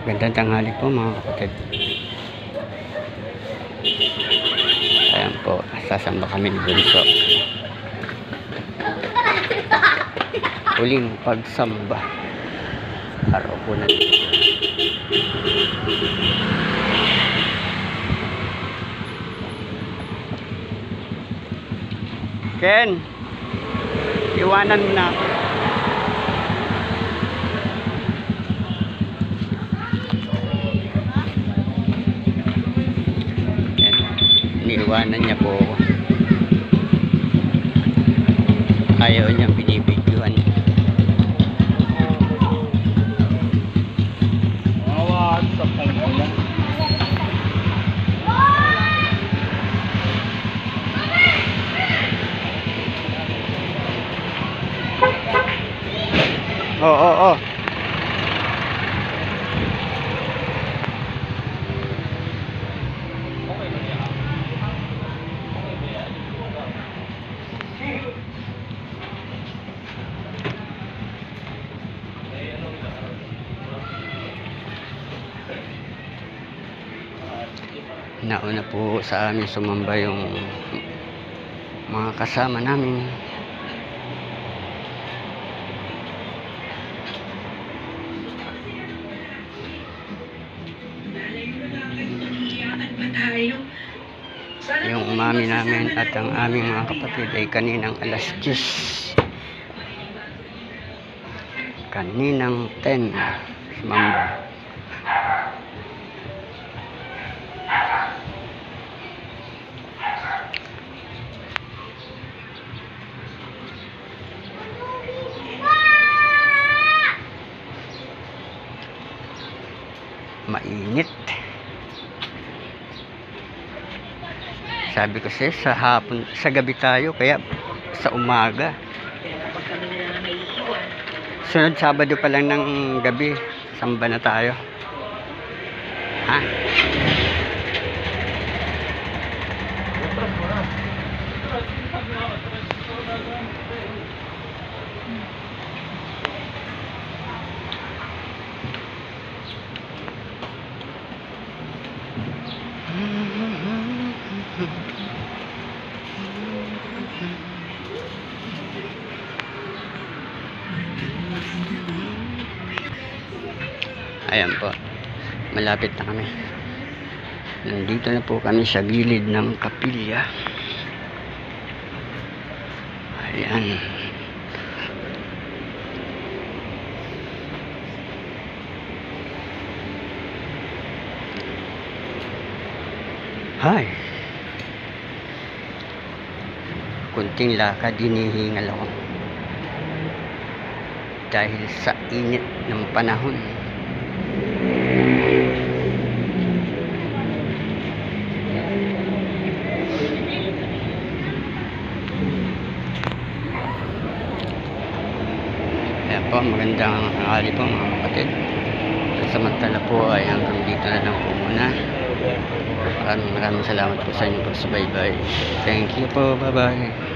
Magandang tanghali po mga kapatid. Ayan po, sasamba kami ni Bunso. Huling pagsamba. Araw po na. Ken, iwanan mo na. Iniwanan niya po ako. Ayaw niyang binibidyoan. Awat sa pangkulang. Oo. Nauna po sa amin sumamba yung mga kasama namin. Yung mami namin at ang aming mga kapatid ay kaninang alas 10. Kaninang 10 sumamba. Mainit. Sabi ko sa hapon, sa gabi tayo, kaya sa umaga. Sunod Sabado pa lang ng gabi, samba na tayo. Ha? Ayan po, malapit na kami. Nandito na po kami sa gilid ng kapilya. Ayan. Hi. Kunting lakad, hinihingal ako. Dahil sa init ng panahon. Ayan po, magandang tanghali po mga kapatid. Samantala po ay hanggang dito na lang po muna. Maraming salamat po sa inyong pagsubaybay. Thank you po, bye bye.